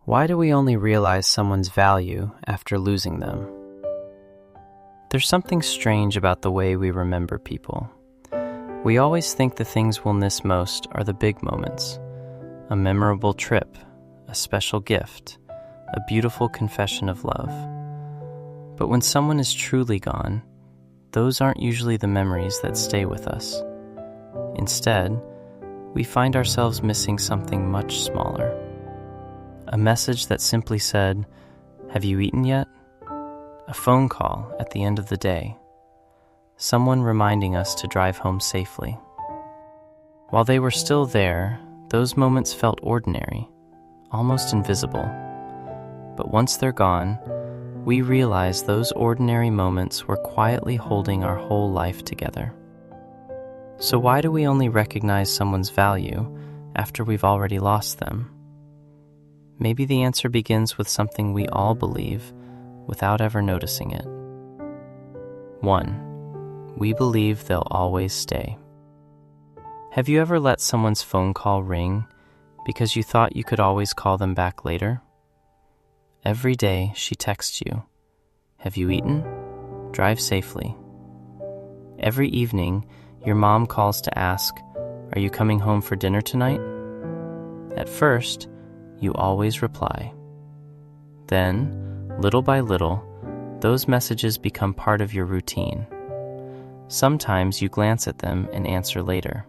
Why do we only realize someone's value after losing them? There's something strange about the way we remember people. We always think the things we'll miss most are the big moments. A memorable trip, a special gift, a beautiful confession of love. But when someone is truly gone, those aren't usually the memories that stay with us. Instead, we find ourselves missing something much smaller. A message that simply said, "Have you eaten yet?" A phone call at the end of the day. Someone reminding us to drive home safely. While they were still there, those moments felt ordinary, almost invisible. But once they're gone, we realize those ordinary moments were quietly holding our whole life together. So why do we only recognize someone's value after we've already lost them? Maybe the answer begins with something we all believe without ever noticing it. 1. We believe they'll always stay. Have you ever let someone's phone call ring because you thought you could always call them back later? Every day she texts you, "Have you eaten? Drive safely." Every evening your mom calls to ask, "Are you coming home for dinner tonight?" At first, you always reply. Then, little by little, those messages become part of your routine. Sometimes you glance at them and answer later.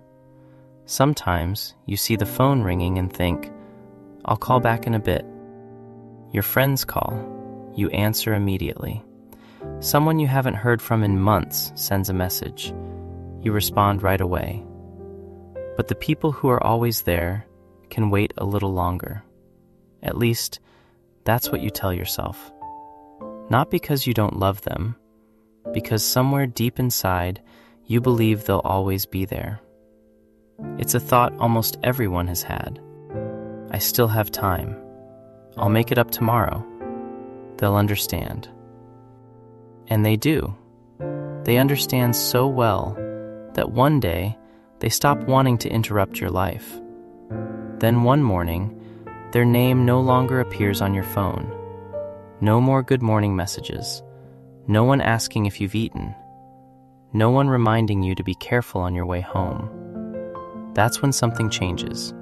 Sometimes you see the phone ringing and think, "I'll call back in a bit." Your friends call. You answer immediately. Someone you haven't heard from in months sends a message. You respond right away. But the people who are always there can wait a little longer. At least, that's what you tell yourself. Not because you don't love them, because somewhere deep inside, you believe they'll always be there. It's a thought almost everyone has had. I still have time. I'll make it up tomorrow. They'll understand. And they do. They understand so well that one day they stop wanting to interrupt your life. Then one morning, their name no longer appears on your phone. No more good morning messages. No one asking if you've eaten. No one reminding you to be careful on your way home. That's when something changes.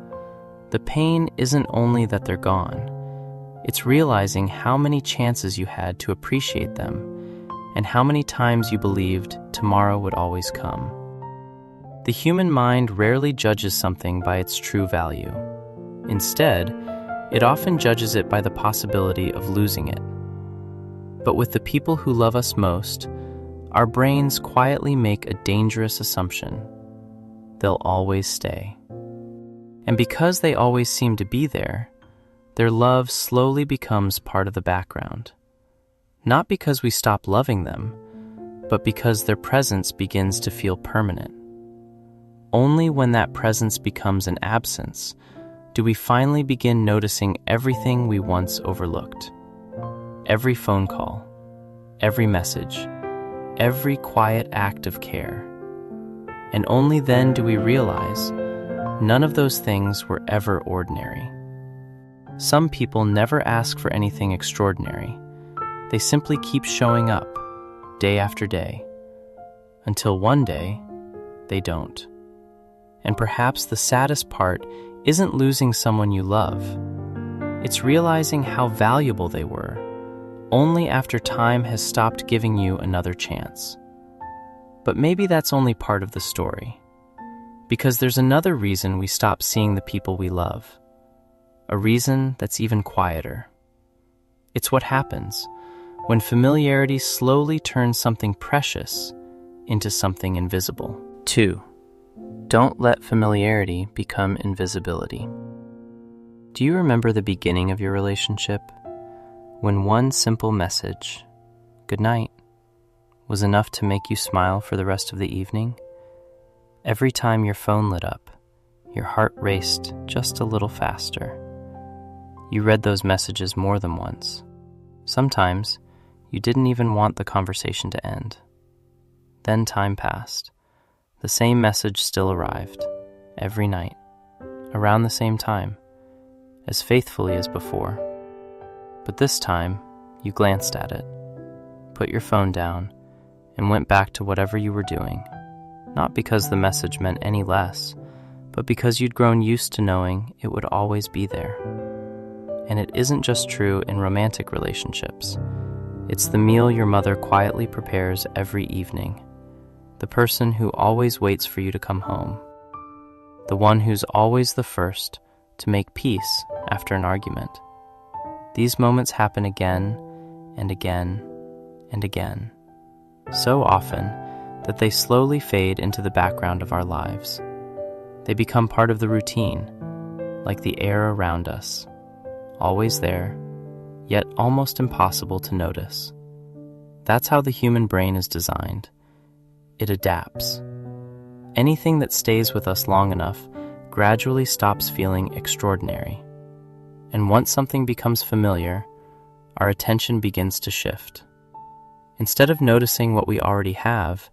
The pain isn't only that they're gone. It's realizing how many chances you had to appreciate them and how many times you believed tomorrow would always come. The human mind rarely judges something by its true value. Instead, it often judges it by the possibility of losing it. But with the people who love us most, our brains quietly make a dangerous assumption. They'll always stay. And because they always seem to be there, their love slowly becomes part of the background. Not because we stop loving them, but because their presence begins to feel permanent. Only when that presence becomes an absence do we finally begin noticing everything we once overlooked. Every phone call, every message, every quiet act of care. And only then do we realize none of those things were ever ordinary. Some people never ask for anything extraordinary. They simply keep showing up, day after day, until one day, they don't. And perhaps the saddest part isn't losing someone you love. It's realizing how valuable they were, only after time has stopped giving you another chance. But maybe that's only part of the story, because there's another reason we stop seeing the people we love, a reason that's even quieter. It's what happens when familiarity slowly turns something precious into something invisible. 2. Don't let familiarity become invisibility. Do you remember the beginning of your relationship? When one simple message, "Good night," was enough to make you smile for the rest of the evening? Every time your phone lit up, your heart raced just a little faster. You read those messages more than once. Sometimes, you didn't even want the conversation to end. Then time passed. The same message still arrived, every night, around the same time, as faithfully as before. But this time, you glanced at it, put your phone down, and went back to whatever you were doing, not because the message meant any less, but because you'd grown used to knowing it would always be there. And it isn't just true in romantic relationships. It's the meal your mother quietly prepares every evening, the person who always waits for you to come home, the one who's always the first to make peace after an argument. These moments happen again and again and again, so often that they slowly fade into the background of our lives. They become part of the routine, like the air around us, always there, yet almost impossible to notice. That's how the human brain is designed. It adapts. Anything that stays with us long enough gradually stops feeling extraordinary. And once something becomes familiar, our attention begins to shift. Instead of noticing what we already have,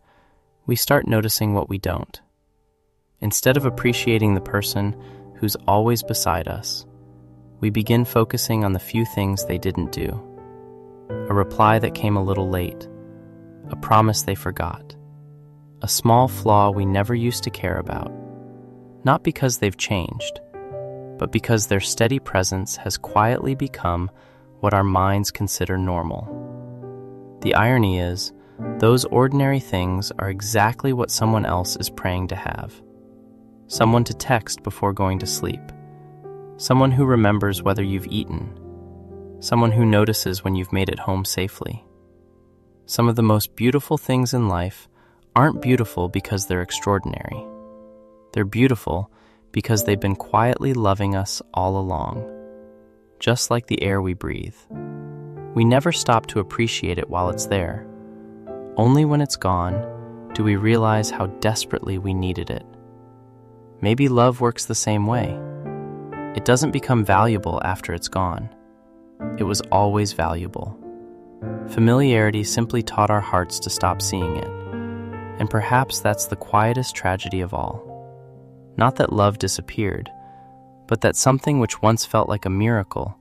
we start noticing what we don't. Instead of appreciating the person who's always beside us, we begin focusing on the few things they didn't do. A reply that came a little late, a promise they forgot, a small flaw we never used to care about, not because they've changed, but because their steady presence has quietly become what our minds consider normal. The irony is, those ordinary things are exactly what someone else is praying to have. Someone to text before going to sleep. Someone who remembers whether you've eaten. Someone who notices when you've made it home safely. Some of the most beautiful things in life aren't beautiful because they're extraordinary. They're beautiful because they've been quietly loving us all along, just like the air we breathe. We never stop to appreciate it while it's there. Only when it's gone do we realize how desperately we needed it. Maybe love works the same way. It doesn't become valuable after it's gone. It was always valuable. Familiarity simply taught our hearts to stop seeing it. And perhaps that's the quietest tragedy of all. Not that love disappeared, but that something which once felt like a miracle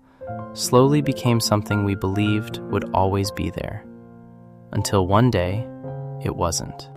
slowly became something we believed would always be there. Until one day, it wasn't.